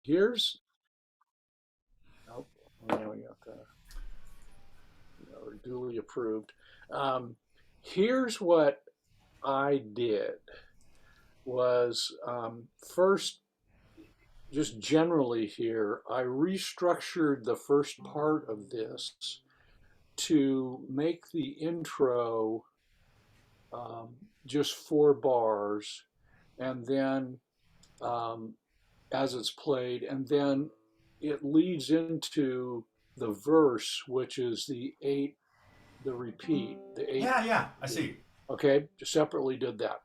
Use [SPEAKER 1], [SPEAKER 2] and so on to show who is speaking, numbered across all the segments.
[SPEAKER 1] here's, oh, now we got the, duly approved. Um, Here's what I did was first, just generally here, I restructured the first part of this to make the intro um, just 4 bars, and then um, as it's played, and then it leads into the verse, which is the repeat, the eight.
[SPEAKER 2] Yeah, yeah, I see.
[SPEAKER 1] Okay, just separately did that.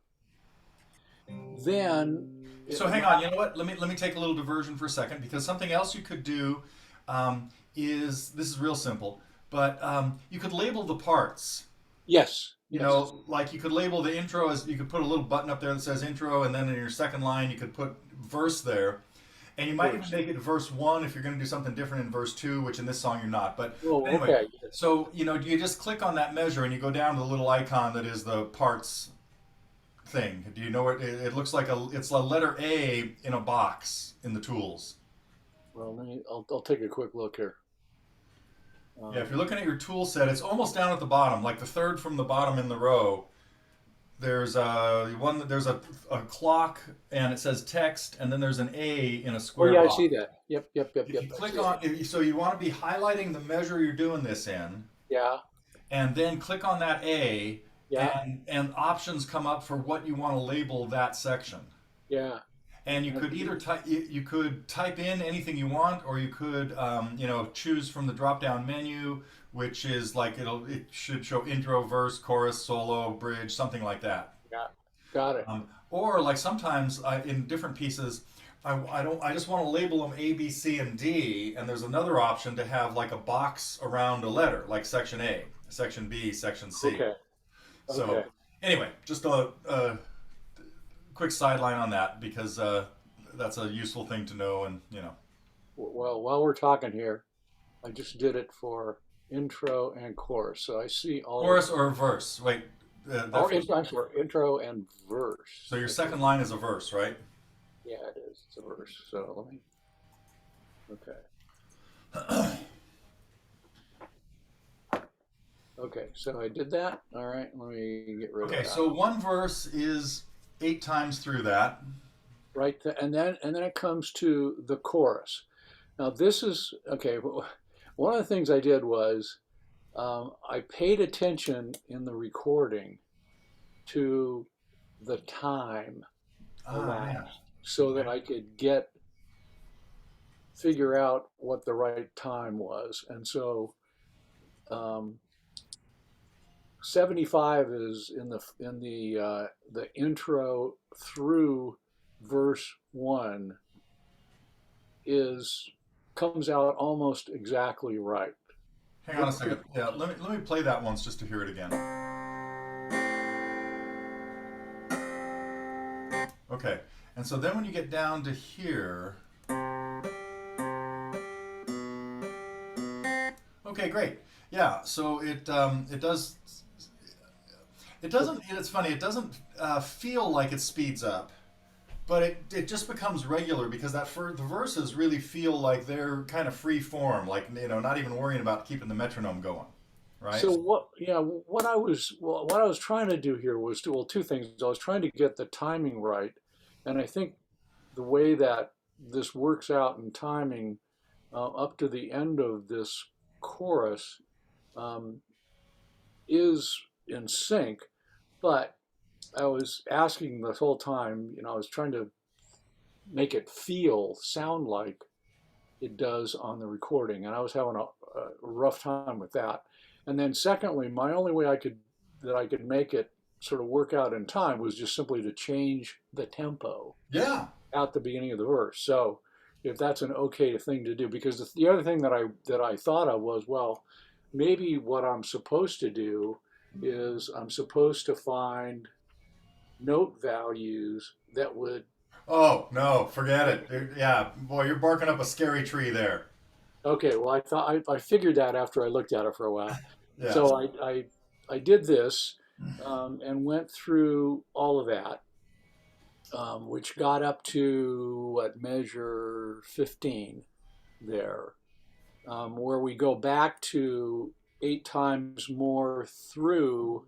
[SPEAKER 1] Then,
[SPEAKER 2] So hang on, you know what? Let me take a little diversion for a second because something else you could do is this is real simple, but you could label the parts.
[SPEAKER 1] yes,
[SPEAKER 2] You
[SPEAKER 1] yes,
[SPEAKER 2] know, like you could label the intro as you could put a little button up there that says intro, and then in your second line you could put verse there, and you might even
[SPEAKER 1] verse.
[SPEAKER 2] make it verse one if you're going to do something different in verse two, which in this song you're not. But
[SPEAKER 1] Oh,
[SPEAKER 2] anyway,
[SPEAKER 1] okay.
[SPEAKER 2] so you know, you just click on that measure and you go down to the little icon that is the parts thing. Do you know what it looks like? It's a letter A in a box in the tools.
[SPEAKER 1] Well, I'll take a quick look here.
[SPEAKER 2] Yeah, if
[SPEAKER 1] Um,
[SPEAKER 2] you're looking at your tool set, it's almost down at the bottom, like the third from the bottom in the row. There's a clock and it says text, and then there's an A in a
[SPEAKER 1] oh
[SPEAKER 2] square
[SPEAKER 1] yeah, I
[SPEAKER 2] box.
[SPEAKER 1] see that. Yep, yep, yep,
[SPEAKER 2] If
[SPEAKER 1] yep.
[SPEAKER 2] you
[SPEAKER 1] I see
[SPEAKER 2] click
[SPEAKER 1] it.
[SPEAKER 2] on, so you want to be highlighting the measure you're doing this in,
[SPEAKER 1] Yeah,
[SPEAKER 2] and then click on that A,
[SPEAKER 1] yeah,
[SPEAKER 2] and options come up for what you want to label that section.
[SPEAKER 1] yeah.
[SPEAKER 2] And you
[SPEAKER 1] And
[SPEAKER 2] could either type you could type in anything you want, or you could you know, choose from the drop down menu, which is like it should show intro, verse, chorus, solo, bridge, something like that.
[SPEAKER 1] yeah, got it.
[SPEAKER 2] Or like sometimes in different pieces, I just want to label them A, B, C, and D, and there's another option to have like a box around a letter, like section A, section B, section C.
[SPEAKER 1] Okay, okay.
[SPEAKER 2] So anyway, just a quick sideline on that because that's a useful thing to know, and you know,
[SPEAKER 1] Well, while we're talking here, I just did it for intro and chorus, so I see all of
[SPEAKER 2] chorus
[SPEAKER 1] them.
[SPEAKER 2] or verse. Wait, that
[SPEAKER 1] Or
[SPEAKER 2] first.
[SPEAKER 1] I'm sorry, intro and
[SPEAKER 2] So
[SPEAKER 1] verse.
[SPEAKER 2] your
[SPEAKER 1] Okay,
[SPEAKER 2] second line is a verse, right?
[SPEAKER 1] yeah, it is. It's a verse. So let me. Okay, okay. So I did that. All right. Let me get rid of
[SPEAKER 2] Okay,
[SPEAKER 1] that.
[SPEAKER 2] so one verse is 8 times through that.
[SPEAKER 1] Right, and then it comes to the chorus. Now this is okay. One of the things I did was I paid attention in the recording to the time
[SPEAKER 2] Ah, yeah.
[SPEAKER 1] elapsed so that
[SPEAKER 2] Okay.
[SPEAKER 1] I could figure out what the right time was. And so um, 75 is in the intro through verse 1 is comes out almost exactly right.
[SPEAKER 2] Hang on a
[SPEAKER 1] Pretty,
[SPEAKER 2] second.
[SPEAKER 1] pretty
[SPEAKER 2] Yeah,
[SPEAKER 1] close.
[SPEAKER 2] let me play that once just to hear it again. Okay, and so then when you get down to here, okay, great. Yeah, so it doesn't. It's funny. It doesn't feel like it speeds up, but it just becomes regular because the verses really feel like they're kind of free form, like you know, not even worrying about keeping the metronome going, right?
[SPEAKER 1] So what? Yeah, what I was trying to do here was two things. I was trying to get the timing right, and I think the way that this works out in timing up to the end of this chorus um, is in sync. But I was asking this whole time. I was trying to make it sound like it does on the recording, and I was having a rough time with that. And then secondly, my only way I could make it sort of work out in time was just simply to change the tempo
[SPEAKER 2] Yeah.
[SPEAKER 1] at the beginning of the verse. So if that's an okay thing to do, because the other thing that I thought of was, well, maybe what I'm supposed to do is I'm supposed to find note values that would.
[SPEAKER 2] Oh no, forget it. Yeah, boy, you're barking up a scary tree there.
[SPEAKER 1] Okay, well, I figured that after I looked at it for a while.
[SPEAKER 2] Yeah.
[SPEAKER 1] So I did this and went through all of that. which got up to what, measure 15 there, where we go back to 8 times more through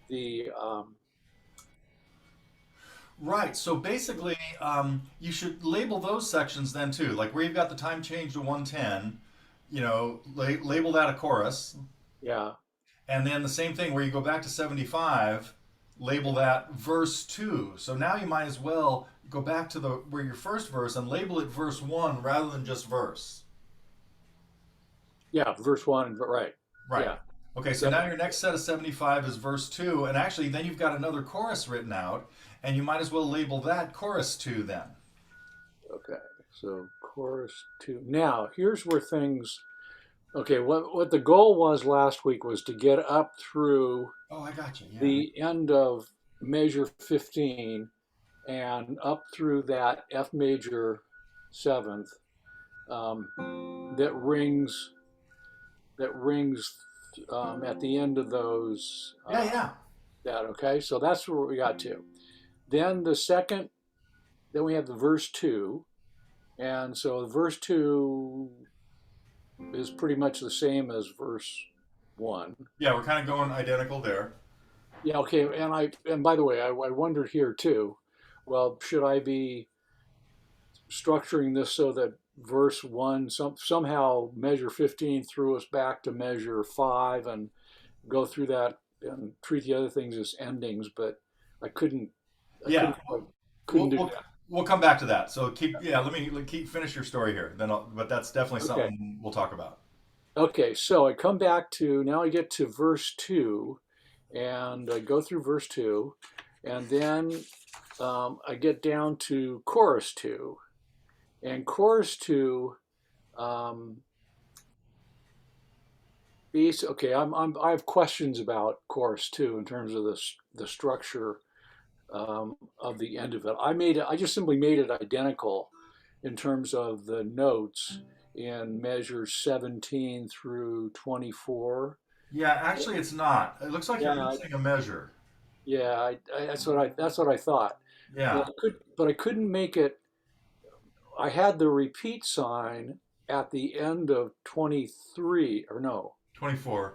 [SPEAKER 1] the
[SPEAKER 2] Right. So basically, you should label those sections then too. Like where you've got the time change to 110, label that a chorus.
[SPEAKER 1] yeah,
[SPEAKER 2] And then the same thing where you go back to 75, label that verse 2. So now you might as well go back to the where your first verse and label it verse 1 rather than just verse.
[SPEAKER 1] yeah, verse 1, but right,
[SPEAKER 2] Right.
[SPEAKER 1] yeah,
[SPEAKER 2] Okay, so
[SPEAKER 1] that,
[SPEAKER 2] now your next set of 75 is verse 2, and actually then you've got another chorus written out, and you might as well label that chorus 2 then.
[SPEAKER 1] okay. So chorus 2. Now here's where things. Okay, what the goal was last week was to get up through
[SPEAKER 2] Oh, I got you. Yeah.
[SPEAKER 1] the end of measure 15 and up through that F major seventh, um, that rings at the end of those,
[SPEAKER 2] Yeah, yeah.
[SPEAKER 1] that. Okay, so that's where we got to. Then then we have the verse 2, and so the verse 2 is pretty much the same as verse 1.
[SPEAKER 2] Yeah, we're kind of going identical there.
[SPEAKER 1] Yeah, okay, and by the way, I wondered here too. Well, should I be structuring this so that verse 1 somehow measure 15 threw us back to measure 5 and go through that and treat the other things as endings, but I couldn't I
[SPEAKER 2] Yeah,
[SPEAKER 1] couldn't
[SPEAKER 2] we'll,
[SPEAKER 1] do
[SPEAKER 2] we'll,
[SPEAKER 1] that.
[SPEAKER 2] we'll come back to that. So let me keep finish your story here. But that's definitely
[SPEAKER 1] Okay.
[SPEAKER 2] something we'll talk about.
[SPEAKER 1] Okay, so I come back to now I get to verse 2 and I go through verse 2 and then I get down to chorus 2. And chorus 2, um, okay, I have questions about chorus 2 in terms of the structure, of the end of it. I just simply made it identical in terms of the notes in measures 17 through 24.
[SPEAKER 2] Yeah, actually, it's not. It looks like you're
[SPEAKER 1] Yeah,
[SPEAKER 2] missing a measure.
[SPEAKER 1] yeah, that's what I thought.
[SPEAKER 2] Yeah,
[SPEAKER 1] But I couldn't make it. I had the repeat sign at the end of 23, or no,
[SPEAKER 2] 24.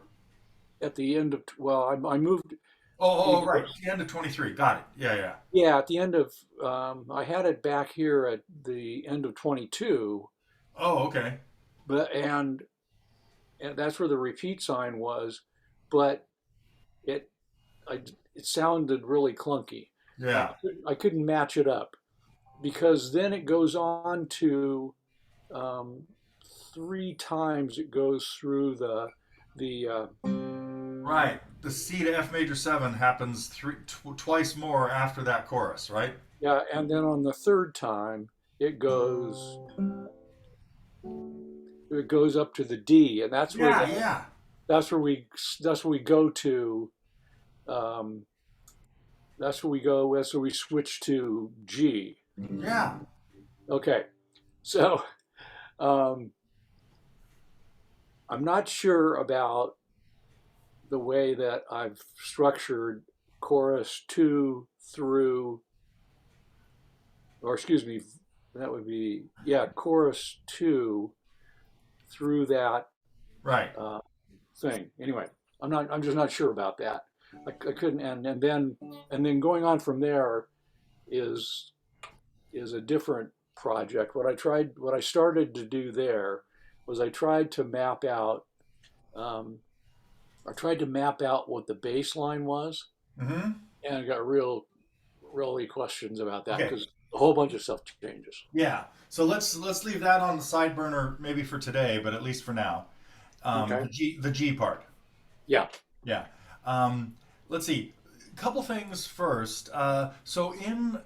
[SPEAKER 1] at the end of, well, I moved.
[SPEAKER 2] Right. The end of 23. Got it. Yeah, yeah.
[SPEAKER 1] Yeah, at the end of, I had it back here at the end of 22,
[SPEAKER 2] Oh, okay.
[SPEAKER 1] but and that's where the repeat sign was, but it I it sounded really clunky.
[SPEAKER 2] Yeah.
[SPEAKER 1] I couldn't match it up because then it goes on to, um, 3 times it goes through the
[SPEAKER 2] Right. The C to F major 7 happens twice more after that chorus, right?
[SPEAKER 1] yeah, and then on the third time it goes up to the D, and
[SPEAKER 2] Yeah, yeah.
[SPEAKER 1] that's where we that's where we go to, um, that's where we switch to G.
[SPEAKER 2] Yeah.
[SPEAKER 1] Okay, so, um, I'm not sure about the way that I've structured chorus 2 through, or excuse me, that would be, yeah, chorus 2 through that,
[SPEAKER 2] Right.
[SPEAKER 1] uh, thing. Anyway, I'm just not sure about that. I couldn't, and then going on from there is a different project. What I started to do there was um, I tried to map out what the baseline was,
[SPEAKER 2] Mm-hmm.
[SPEAKER 1] and I got really questions about that
[SPEAKER 2] Okay.
[SPEAKER 1] because a whole bunch of stuff changes.
[SPEAKER 2] Yeah. So let's leave that on the side burner maybe for today, but at least for now.
[SPEAKER 1] Okay.
[SPEAKER 2] The G part.
[SPEAKER 1] Yeah.
[SPEAKER 2] Yeah. Let's see. A couple things first. So in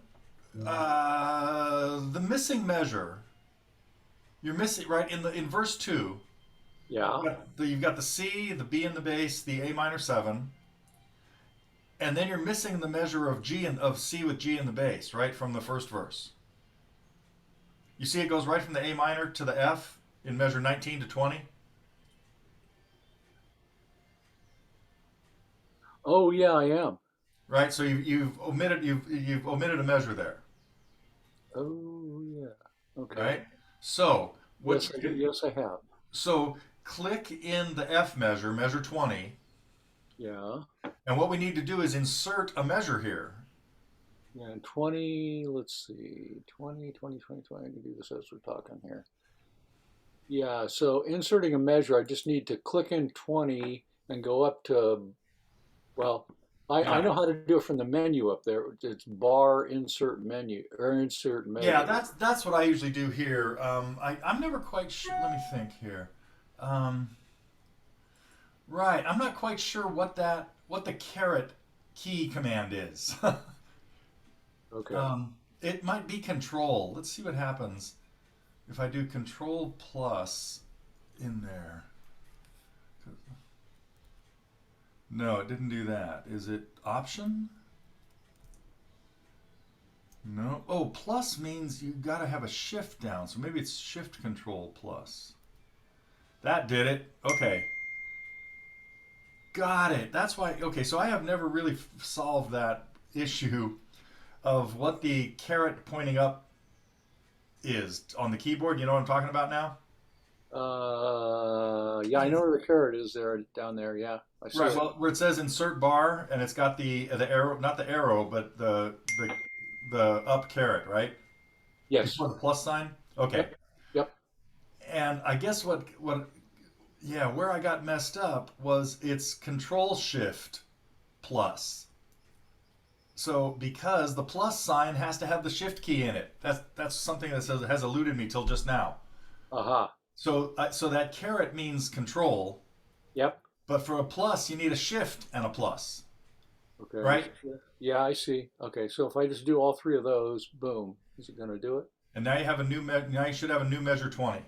[SPEAKER 2] the missing measure, you're missing right in verse 2.
[SPEAKER 1] Yeah.
[SPEAKER 2] You've got the C, the B in the bass, the A minor 7, and then you're missing the measure of of C with G in the bass, right from the first verse. You see, it goes right from the A minor to the F in measure 19 to 20.
[SPEAKER 1] Oh, yeah, I am.
[SPEAKER 2] right? So you've omitted a measure there,
[SPEAKER 1] Oh, yeah. Okay.
[SPEAKER 2] right? So what
[SPEAKER 1] Yes,
[SPEAKER 2] you do?
[SPEAKER 1] yes, I have.
[SPEAKER 2] So click in the F measure, measure 20,
[SPEAKER 1] Yeah.
[SPEAKER 2] and what we need to do is insert a measure here.
[SPEAKER 1] Yeah, and 20, let's see, 20, 20, 20, 20. I can do this as we're talking here. Yeah, so inserting a measure, I just need to click in 20 and go up to, well, I
[SPEAKER 2] Yeah.
[SPEAKER 1] know how to do it from the menu up there. It's bar insert menu or insert
[SPEAKER 2] Yeah,
[SPEAKER 1] measure.
[SPEAKER 2] that's what I usually do here. I'm never quite sure. Let me think here. Um, right, I'm not quite sure what the caret key command is.
[SPEAKER 1] Okay.
[SPEAKER 2] It might be control. Let's see what happens if I do control plus in there. No, it didn't do that. Is it option? No. Oh, plus means you got to have a shift down. So maybe it's shift control plus. That did it. Okay. Got it. That's why. Okay, so I have never really solved that issue of what the caret pointing up is on the keyboard. You know what I'm talking about now?
[SPEAKER 1] Yeah, I know where the carrot is there down there. Yeah, I see
[SPEAKER 2] Right.
[SPEAKER 1] it.
[SPEAKER 2] Well, where it says insert bar and it's got the arrow, not the arrow, but the up caret, right?
[SPEAKER 1] Yes.
[SPEAKER 2] Before the plus sign. Okay.
[SPEAKER 1] Yep. Yep.
[SPEAKER 2] And I guess what yeah, where I got messed up was it's control shift plus. So because the plus sign has to have the shift key in it. That's something that says has eluded me till just now.
[SPEAKER 1] Aha.
[SPEAKER 2] So that caret means control,
[SPEAKER 1] Yep.
[SPEAKER 2] but for a plus you need a shift and a plus,
[SPEAKER 1] Okay.
[SPEAKER 2] right?
[SPEAKER 1] Yeah, I see. Okay, so if I just do all three of those, boom, is it going to do it?
[SPEAKER 2] And now you have a now you should have a new measure 20.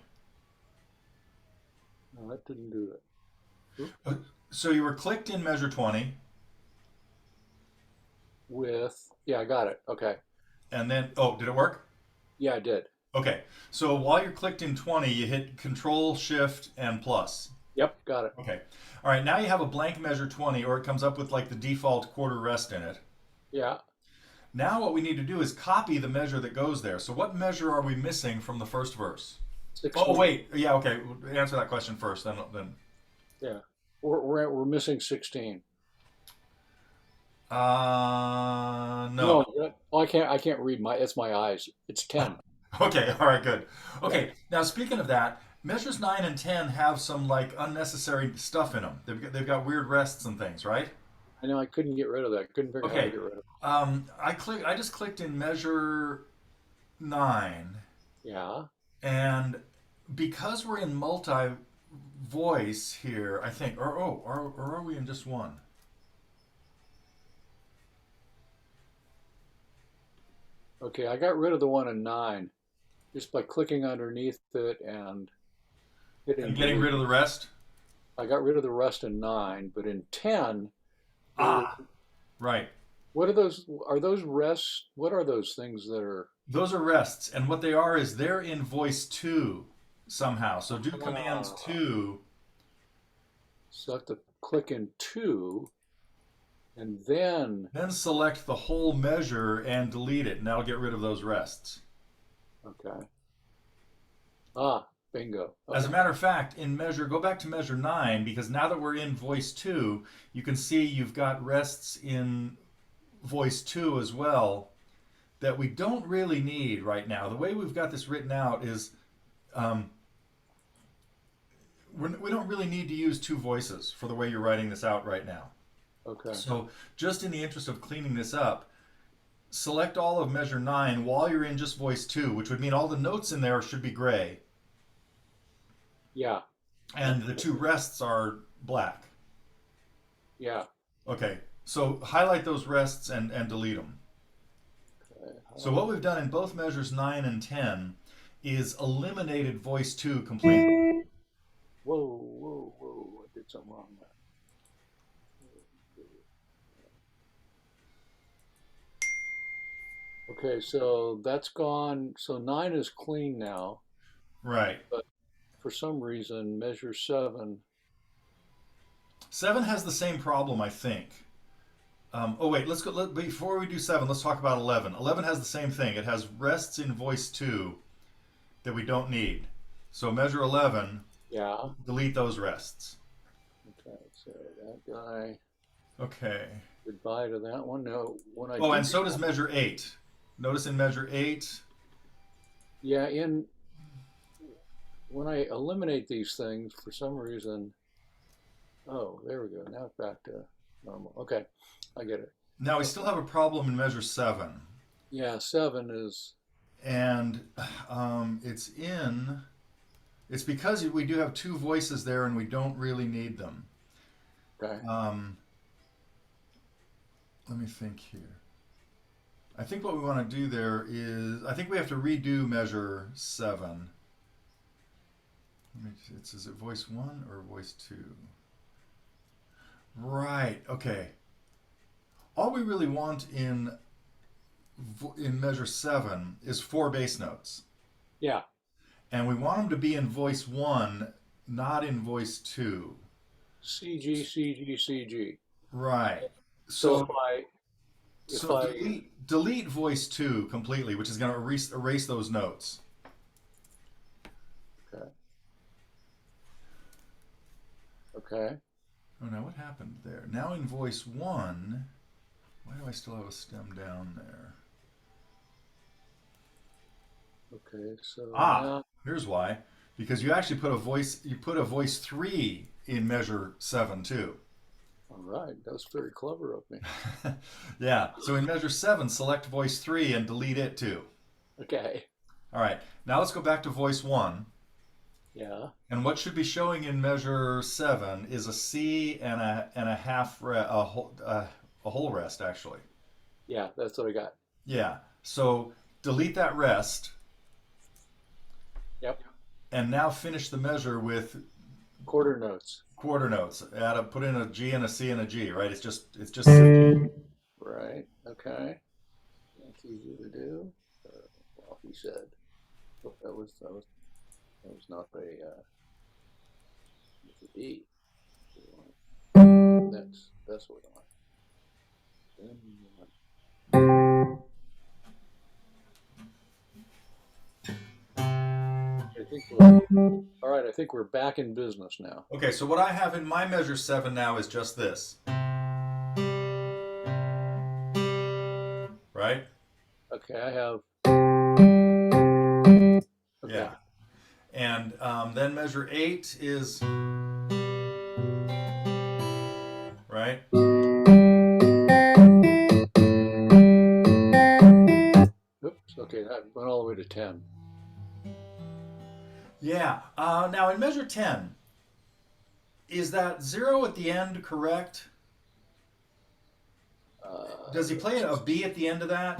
[SPEAKER 1] No, that didn't do it. Oop.
[SPEAKER 2] So you were clicked in measure 20
[SPEAKER 1] Yeah, I got it. Okay.
[SPEAKER 2] and then oh, did it work?
[SPEAKER 1] Yeah, I did.
[SPEAKER 2] Okay. So while you're clicked in 20, you hit control shift and plus.
[SPEAKER 1] Yep, got it.
[SPEAKER 2] Okay. All right, now you have a blank measure 20 or it comes up with like the default quarter rest in it.
[SPEAKER 1] Yeah,
[SPEAKER 2] Now what we need to do is copy the measure that goes there. So what measure are we missing from the first verse? Oh
[SPEAKER 1] 16.
[SPEAKER 2] wait, yeah, okay. Answer that question first, then.
[SPEAKER 1] Yeah, we're missing 16.
[SPEAKER 2] No.
[SPEAKER 1] No, oh, I can't read my. It's my eyes. It's 10.
[SPEAKER 2] Okay, all right, good.
[SPEAKER 1] Yeah,
[SPEAKER 2] Okay, now speaking of that, measures 9 and 10 have some like unnecessary stuff in them. They've got weird rests and things, right?
[SPEAKER 1] I know I couldn't get rid of that. Couldn't figure out how to
[SPEAKER 2] Okay.
[SPEAKER 1] get rid of it.
[SPEAKER 2] I just clicked in measure 9
[SPEAKER 1] Yeah.
[SPEAKER 2] and because we're in multi voice here, I think or are we in just one?
[SPEAKER 1] Okay, I got rid of the one in 9 just by clicking underneath it and
[SPEAKER 2] And
[SPEAKER 1] hitting
[SPEAKER 2] getting rid
[SPEAKER 1] delete.
[SPEAKER 2] of the rest?
[SPEAKER 1] I got rid of the rest in 9, but in 10, there.
[SPEAKER 2] Ah, right.
[SPEAKER 1] What are those? Are those rests? What are those things that are?
[SPEAKER 2] Those are rests, and what they are is they're in voice 2 somehow. So do command
[SPEAKER 1] Ah,
[SPEAKER 2] 2.
[SPEAKER 1] so I have to click in 2 and then,
[SPEAKER 2] Then select the whole measure and delete it, and that'll get rid of those rests.
[SPEAKER 1] okay. Ah, bingo.
[SPEAKER 2] As a
[SPEAKER 1] Okay.
[SPEAKER 2] matter of fact, go back to measure 9, because now that we're in voice 2, you can see you've got rests in voice 2 as well that we don't really need right now. The way we've got this written out is um, we don't really need to use two voices for the way you're writing this out right now.
[SPEAKER 1] Okay.
[SPEAKER 2] So, just in the interest of cleaning this up, select all of measure 9 while you're in just voice 2, which would mean all the notes in there should be gray,
[SPEAKER 1] Yeah.
[SPEAKER 2] and the two rests are black.
[SPEAKER 1] Yeah.
[SPEAKER 2] Okay, so highlight those rests and delete them.
[SPEAKER 1] Okay.
[SPEAKER 2] So, what we've done in both measures 9 and 10 is eliminated voice 2 completely.
[SPEAKER 1] Whoa, whoa, whoa! I did something wrong there. Okay, so that's gone. So 9 is clean now,
[SPEAKER 2] Right.
[SPEAKER 1] but for some reason, measure 7.
[SPEAKER 2] 7 has the same problem, I think. Oh wait, before we do 7. Let's talk about 11. 11 has the same thing. It has rests in voice 2 that we don't need. So measure 11,
[SPEAKER 1] Yeah.
[SPEAKER 2] delete those rests.
[SPEAKER 1] Okay. So that guy.
[SPEAKER 2] Okay.
[SPEAKER 1] Goodbye to that one. Now, when I
[SPEAKER 2] Oh,
[SPEAKER 1] do
[SPEAKER 2] and so does
[SPEAKER 1] that,
[SPEAKER 2] measure 8. Notice in measure 8.
[SPEAKER 1] yeah, in when I eliminate these things for some reason, oh, there we go. Now it's back to normal. Okay, I get it.
[SPEAKER 2] Now we
[SPEAKER 1] Okay.
[SPEAKER 2] still have a problem in measure 7.
[SPEAKER 1] Yeah, seven is
[SPEAKER 2] And it's in. It's because we do have two voices there and we don't really need them.
[SPEAKER 1] okay.
[SPEAKER 2] Um, let me think here. I think what we want to do there is, I think we have to redo measure 7. Is it voice 1 or voice 2? Right, okay. All we really want in measure 7 is 4 bass notes.
[SPEAKER 1] Yeah,
[SPEAKER 2] And we want them to be in voice 1, not in voice 2.
[SPEAKER 1] C G C G C G.
[SPEAKER 2] Right.
[SPEAKER 1] So
[SPEAKER 2] So
[SPEAKER 1] if
[SPEAKER 2] so
[SPEAKER 1] I
[SPEAKER 2] delete voice 2 completely, which is going to erase those notes.
[SPEAKER 1] okay, okay.
[SPEAKER 2] Oh, now what happened there? Now in voice 1, why do I still have a stem down there?
[SPEAKER 1] Okay, so
[SPEAKER 2] Ah,
[SPEAKER 1] now,
[SPEAKER 2] here's why. Because you put a voice 3 in measure 7 too.
[SPEAKER 1] all right, that's very clever of me.
[SPEAKER 2] Yeah. So in measure 7, select voice 3 and delete it too.
[SPEAKER 1] Okay,
[SPEAKER 2] All right. Now let's go back to voice 1.
[SPEAKER 1] yeah,
[SPEAKER 2] And what should be showing in measure 7 is a C and a a whole rest actually.
[SPEAKER 1] yeah, that's what I got.
[SPEAKER 2] Yeah. So delete that rest
[SPEAKER 1] Yep,
[SPEAKER 2] and now finish the measure with
[SPEAKER 1] quarter notes.
[SPEAKER 2] quarter notes. Put in a G and a C and a G, right? It's just
[SPEAKER 1] Right, okay. That's easy to do. Well, he said. Oh, that was not it's a D. That's what I want. Then you want- I think we're all right. I think we're back in business now.
[SPEAKER 2] okay. So what I have in my measure 7 now is just this, right?
[SPEAKER 1] Okay, I have. Okay,
[SPEAKER 2] Yeah. And then measure 8 is right.
[SPEAKER 1] oops. Okay, that went all the way to 10.
[SPEAKER 2] Yeah. Now in measure 10, is that 0 at the end correct? Does he play a B at the end of that?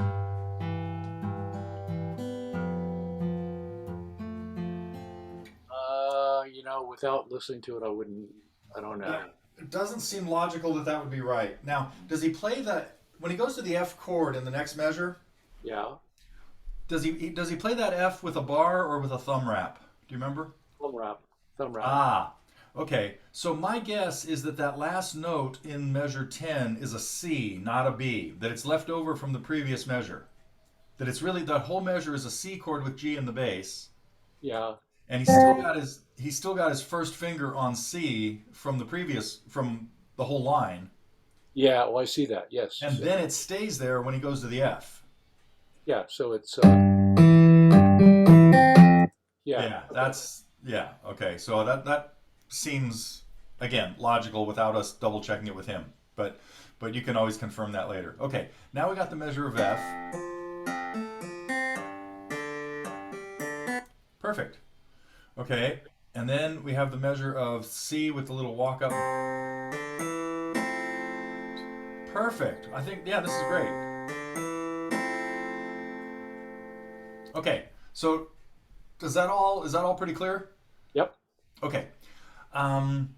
[SPEAKER 1] Without listening to it, I wouldn't. I don't know.
[SPEAKER 2] Yeah. It doesn't seem logical that that would be right. Now, does he play that when he goes to the F chord in the next measure?
[SPEAKER 1] Yeah,
[SPEAKER 2] Does he play that F with a bar or with a thumb wrap? Do you remember?
[SPEAKER 1] thumb wrap, thumb wrap.
[SPEAKER 2] Ah, okay. So my guess is that that last note in measure 10 is a C, not a B. That it's left over from the previous measure. That it's really that whole measure is a C chord with G in the bass,
[SPEAKER 1] Yeah,
[SPEAKER 2] and he's still got his first finger on C from the whole line,
[SPEAKER 1] yeah. Well, I see that. Yes.
[SPEAKER 2] and then it stays there when he goes to the F.
[SPEAKER 1] Yeah. So it's yeah.
[SPEAKER 2] Yeah,
[SPEAKER 1] Okay.
[SPEAKER 2] yeah, okay. So that seems again logical without us double checking it with him. But you can always confirm that later. Okay, now we got the measure of F. Perfect. Okay, and then we have the measure of C with the little walk up. Perfect. I think yeah, this is great. Okay, so is that all pretty clear?
[SPEAKER 1] Yep.
[SPEAKER 2] Okay. Um,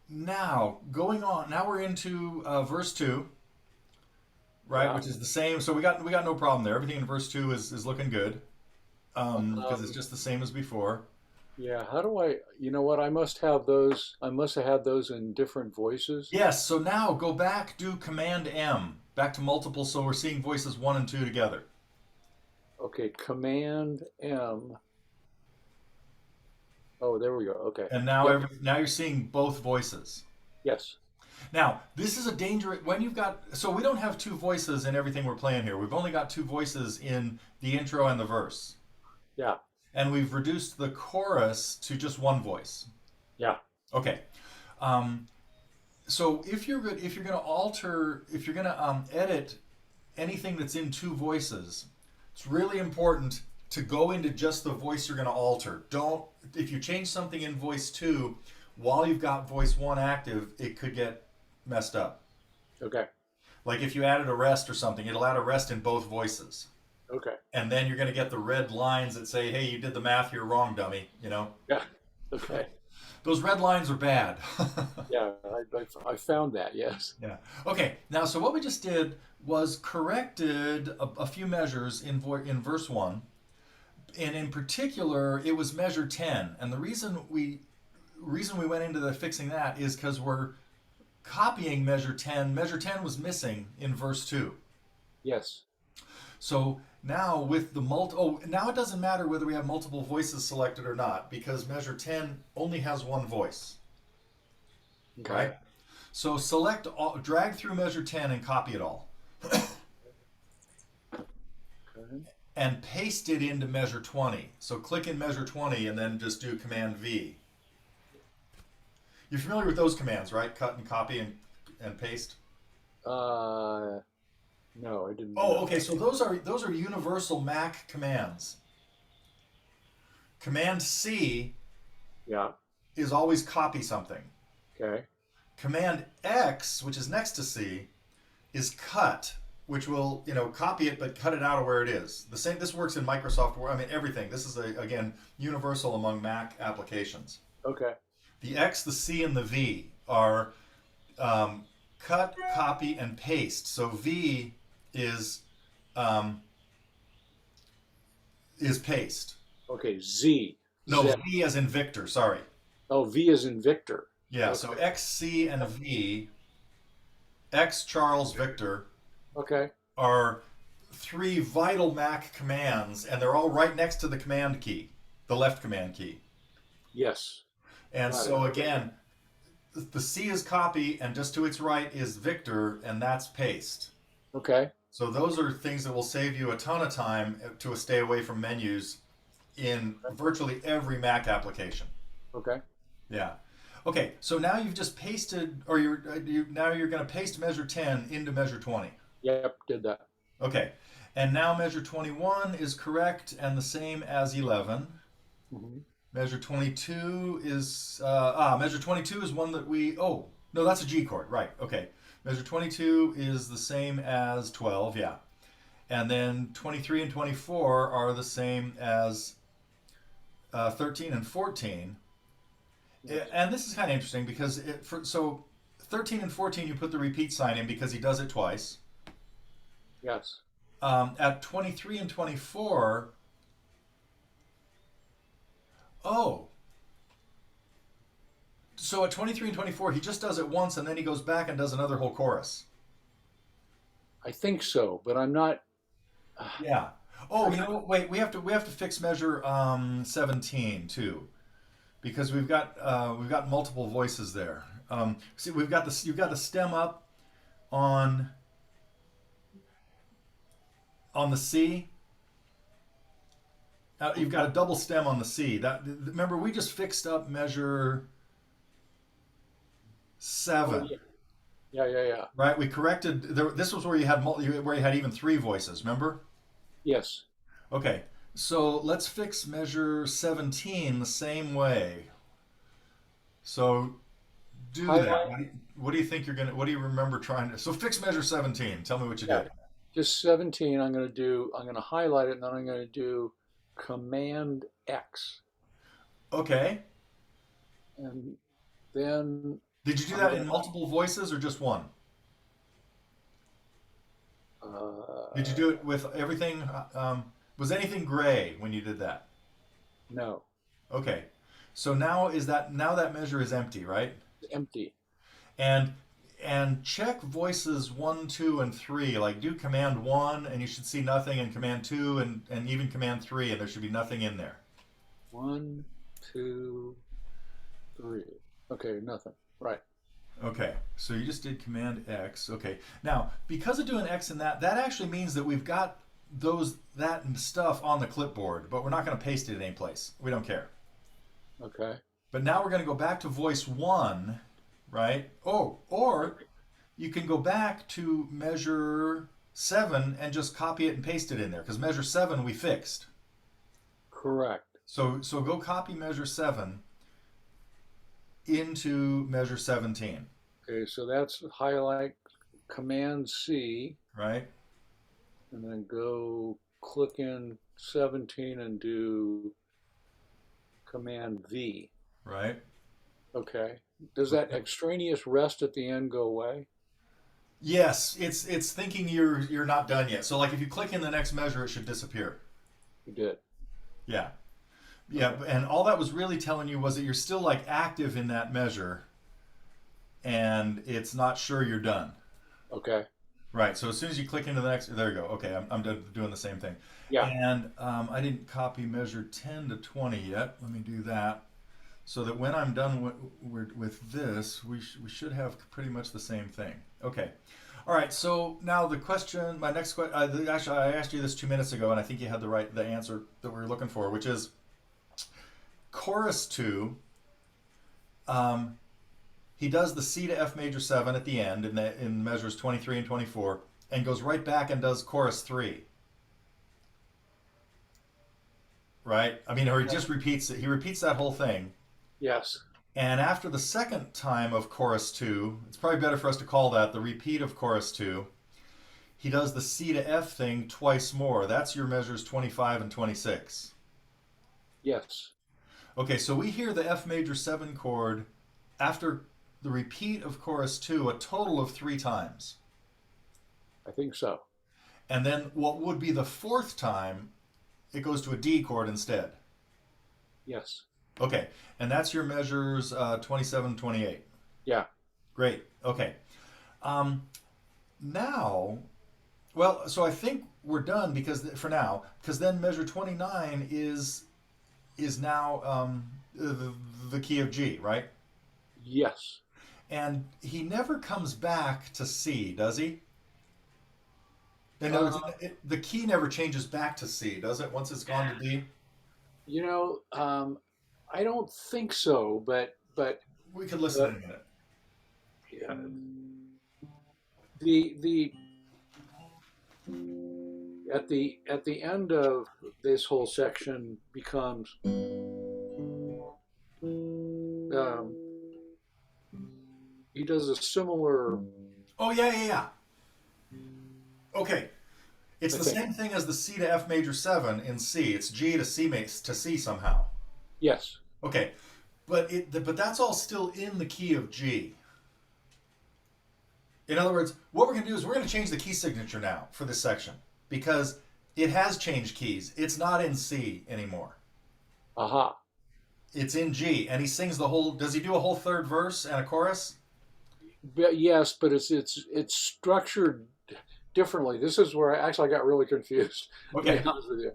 [SPEAKER 2] now going on. Now we're into verse 2, right?
[SPEAKER 1] Yeah.
[SPEAKER 2] Which is the same. So we got no problem there. Everything in verse 2 is looking good because it's
[SPEAKER 1] Um,
[SPEAKER 2] just the same as before.
[SPEAKER 1] Yeah, how do I, you know what, I must have those, I must have had those in different voices.
[SPEAKER 2] Yes, so now go back, do Command M, back to multiple, so we're seeing voices 1 and 2 together.
[SPEAKER 1] Okay, Command M. Oh, there we go. Okay.
[SPEAKER 2] And now
[SPEAKER 1] Yep.
[SPEAKER 2] now you're seeing both voices.
[SPEAKER 1] Yes.
[SPEAKER 2] Now, this is a dangerous when you've got so we don't have two voices in everything we're playing here. We've only got two voices in the intro and the verse.
[SPEAKER 1] Yeah.
[SPEAKER 2] And we've reduced the chorus to just one voice.
[SPEAKER 1] Yeah.
[SPEAKER 2] Okay. Um, so if you're going to alter if you're going to edit anything that's in two voices, it's really important to go into just the voice you're going to alter. Don't if you change something in voice 2 while you've got voice 1 active, it could get messed up.
[SPEAKER 1] Okay.
[SPEAKER 2] Like if you added a rest or something, it'll add a rest in both voices.
[SPEAKER 1] Okay.
[SPEAKER 2] And then you're going to get the red lines that say, "Hey, you did the math here wrong, dummy."
[SPEAKER 1] Yeah. Okay.
[SPEAKER 2] Those red lines are bad.
[SPEAKER 1] Yeah. I found that. Yes.
[SPEAKER 2] Yeah. Okay. Now, so what we just did was corrected a few measures in verse 1, and in particular, it was measure 10. And the reason we went into the fixing that is because we're copying measure 10. Measure 10 was missing in verse 2.
[SPEAKER 1] Yes.
[SPEAKER 2] So now with the now it doesn't matter whether we have multiple voices selected or not because measure 10 only has one voice,
[SPEAKER 1] Okay.
[SPEAKER 2] right? So drag through measure 10 and copy it all
[SPEAKER 1] Okay.
[SPEAKER 2] and paste it into measure 20. So click in measure 20 and then just do command V. You're familiar with those commands, right? Cut and copy and paste.
[SPEAKER 1] Uh, no, I didn't
[SPEAKER 2] Oh,
[SPEAKER 1] know
[SPEAKER 2] okay.
[SPEAKER 1] that.
[SPEAKER 2] So those are universal Mac commands. Command C
[SPEAKER 1] Yeah.
[SPEAKER 2] is always copy something.
[SPEAKER 1] Okay.
[SPEAKER 2] Command X, which is next to C, is cut, which will copy it but cut it out of where it is. The same. This works in Microsoft Word. I mean everything. This is again universal among Mac applications.
[SPEAKER 1] Okay.
[SPEAKER 2] The X, the C, and the V are cut, copy, and paste. So V is um, is paste.
[SPEAKER 1] Okay. Z.
[SPEAKER 2] No,
[SPEAKER 1] Z.
[SPEAKER 2] V as in Victor. Sorry.
[SPEAKER 1] Oh, V is in Victor.
[SPEAKER 2] Yeah. So
[SPEAKER 1] Okay.
[SPEAKER 2] X, C, and V. X, Charles, Victor
[SPEAKER 1] Okay.
[SPEAKER 2] are three vital Mac commands, and they're all right next to the command key, the left command key.
[SPEAKER 1] Yes.
[SPEAKER 2] And
[SPEAKER 1] Got it.
[SPEAKER 2] so again, the C is copy, and just to its right is Victor, and that's paste.
[SPEAKER 1] Okay.
[SPEAKER 2] So those are things that will save you a ton of time to stay away from menus in virtually every Mac application.
[SPEAKER 1] Okay.
[SPEAKER 2] Yeah. Okay, so now you've just pasted, or now you're going to paste measure 10 into measure 20.
[SPEAKER 1] Yep. Did that.
[SPEAKER 2] Okay, and now measure 21 is correct and the same as 11.
[SPEAKER 1] Hmm.
[SPEAKER 2] Measure 22 is measure 22 is one that we no, that's a G chord, right? Okay, measure 22 is the same as 12, yeah, and then 23 and 24 are the same as 13 and 14.
[SPEAKER 1] Yes.
[SPEAKER 2] And this is kind of interesting because 13 and 14 you put the repeat sign in because he does it twice.
[SPEAKER 1] Yes.
[SPEAKER 2] At 23 and 24, oh, so at 23 and 24 he just does it once and then he goes back and does another whole chorus.
[SPEAKER 1] I think so, but I'm not.
[SPEAKER 2] Yeah. Oh, wait, we have to fix measure 17 too because we've got multiple voices there. See, you've got the stem up on the C. You've got a double stem on the C. Remember we just fixed up measure
[SPEAKER 1] Oh,
[SPEAKER 2] 7,
[SPEAKER 1] yeah. Yeah. Yeah. Yeah.
[SPEAKER 2] right? We corrected. This was where you had even three voices. Remember?
[SPEAKER 1] Yes.
[SPEAKER 2] Okay. So let's fix measure 17 the same way. So do that.
[SPEAKER 1] Highlight.
[SPEAKER 2] What do you think you're gonna? What do you remember trying to? So fix measure 17. Tell me what you
[SPEAKER 1] Yeah.
[SPEAKER 2] did.
[SPEAKER 1] Just 17. I'm going to highlight it and then I'm going to do Command X.
[SPEAKER 2] Okay.
[SPEAKER 1] And then
[SPEAKER 2] Did you do
[SPEAKER 1] I'm
[SPEAKER 2] that
[SPEAKER 1] going
[SPEAKER 2] in multiple voices or just one?
[SPEAKER 1] to,
[SPEAKER 2] Did you do it with everything? Was anything gray when you did that?
[SPEAKER 1] no.
[SPEAKER 2] Okay. So now that measure is empty, right?
[SPEAKER 1] Empty.
[SPEAKER 2] And check voices 1, 2, and 3. Like do command 1 and you should see nothing, and command 2 and even command 3 and there should be nothing in there.
[SPEAKER 1] 1, 2, 3. Okay, nothing. Right.
[SPEAKER 2] Okay, so you just did command X. Okay, now because of doing X and that actually means that we've got that stuff on the clipboard, but we're not going to paste it in any place. We don't care.
[SPEAKER 1] Okay.
[SPEAKER 2] But now we're going to go back to voice 1, right? Oh, or you can go back to measure 7 and just copy it and paste it in there because measure 7 we fixed.
[SPEAKER 1] Correct.
[SPEAKER 2] So go copy measure 7 into measure 17.
[SPEAKER 1] Okay, so that's highlight Command C,
[SPEAKER 2] Right?
[SPEAKER 1] and then go click in 17 and do Command V.
[SPEAKER 2] Right?
[SPEAKER 1] Okay. Does that extraneous rest at the end go away?
[SPEAKER 2] Yes, it's thinking you're not done yet. So like if you click in the next measure, it should disappear.
[SPEAKER 1] You did.
[SPEAKER 2] Yeah. Yeah,
[SPEAKER 1] Okay.
[SPEAKER 2] and all that was really telling you was that you're still like active in that measure and it's not sure you're done.
[SPEAKER 1] Okay.
[SPEAKER 2] Right. So as soon as you click into the next, there you go. Okay, I'm doing the same thing.
[SPEAKER 1] Yeah.
[SPEAKER 2] And I didn't copy measure 10 to 20 yet. Let me do that. So that when I'm done with this, we should have pretty much the same thing. Okay. All right. So now the question, my next question, actually I asked you this 2 minutes ago, and I think you had the answer that we were looking for, which is chorus 2. He does the C to F major 7 at the end in measures 23 and 24, and goes right back and does chorus 3. Right? I mean, or he just repeats it. He repeats that whole thing.
[SPEAKER 1] Yes.
[SPEAKER 2] And after the second time of chorus 2, it's probably better for us to call that the repeat of chorus 2. He does the C to F thing twice more. That's your measures 25 and 26.
[SPEAKER 1] Yes.
[SPEAKER 2] Okay, so we hear the F major 7 chord after the repeat of chorus 2 a total of 3 times.
[SPEAKER 1] I think so.
[SPEAKER 2] And then what would be the fourth time, it goes to a D chord instead.
[SPEAKER 1] Yes.
[SPEAKER 2] Okay, and that's your measures 27, 28.
[SPEAKER 1] Yeah.
[SPEAKER 2] Great. Okay. Now, well, so I think we're done for now, because then measure 29 is now the key of G, right?
[SPEAKER 1] Yes.
[SPEAKER 2] And he never comes back to C, does he? In other words,
[SPEAKER 1] Uh,
[SPEAKER 2] the key never changes back to C, does it? Once it's gone to D,
[SPEAKER 1] you know, I don't think so, but
[SPEAKER 2] we could listen in a minute.
[SPEAKER 1] yeah, the at the end of this whole section becomes um, he does a similar,
[SPEAKER 2] Oh yeah, yeah, yeah. Okay, it's
[SPEAKER 1] I
[SPEAKER 2] the
[SPEAKER 1] think.
[SPEAKER 2] same thing as the C to F major 7 in C. It's G to C somehow.
[SPEAKER 1] Yes.
[SPEAKER 2] Okay, but that's all still in the key of G. In other words, what we're going to do is we're going to change the key signature now for this section because it has changed keys. It's not in C anymore.
[SPEAKER 1] Aha.
[SPEAKER 2] It's in G, and he sings the whole. Does he do a whole third verse and a chorus?
[SPEAKER 1] But yes, but it's structured differently. This is where I got really confused, to be
[SPEAKER 2] Okay.
[SPEAKER 1] honest with you.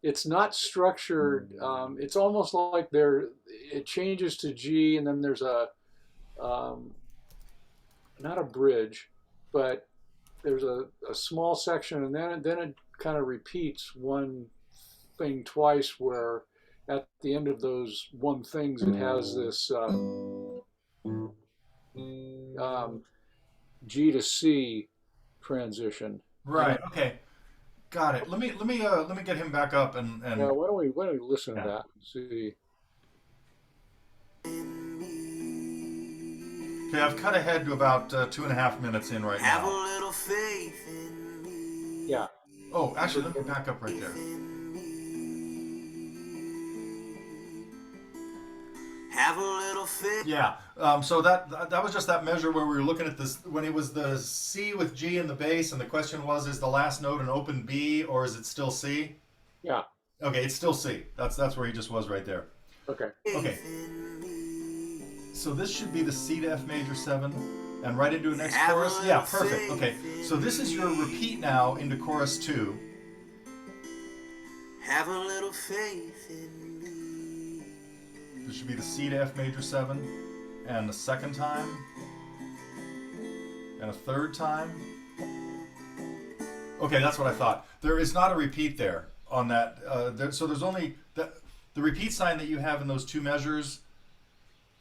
[SPEAKER 1] It's not structured. It's almost like it changes to G, and then there's um, not a bridge, but there's a small section, and then it kind of repeats one thing twice, where at the end of those one things, it has this um, G to C transition. And
[SPEAKER 2] Right. Okay. Got it. Let me get him back up
[SPEAKER 1] yeah,
[SPEAKER 2] and
[SPEAKER 1] why don't we listen to
[SPEAKER 2] yeah.
[SPEAKER 1] that and see?
[SPEAKER 2] Okay, I've cut ahead to about 2.5 minutes in right
[SPEAKER 3] Have a
[SPEAKER 2] now.
[SPEAKER 3] little faith in me.
[SPEAKER 1] Yeah,
[SPEAKER 2] Oh, actually, let me back up right there.
[SPEAKER 3] Have a little faith.
[SPEAKER 2] Yeah. So that was just that measure where we were looking at this when it was the C with G in the bass, and the question was, is the last note an open B or is it still C?
[SPEAKER 1] yeah,
[SPEAKER 2] Okay, it's still C. That's where he just was right there.
[SPEAKER 1] Okay.
[SPEAKER 2] Okay.
[SPEAKER 3] in me.
[SPEAKER 2] So this should be the C to F major 7 and right into a next
[SPEAKER 3] Have a
[SPEAKER 2] chorus. Yeah,
[SPEAKER 3] little
[SPEAKER 2] perfect. Okay.
[SPEAKER 3] faith
[SPEAKER 2] So this is your repeat now into chorus 2.
[SPEAKER 3] Have a little faith in me.
[SPEAKER 2] This should be the C to F major 7 and the second time and a third time. Okay, that's what I thought. There is not a repeat there on that. So there's only the repeat sign that you have in those two measures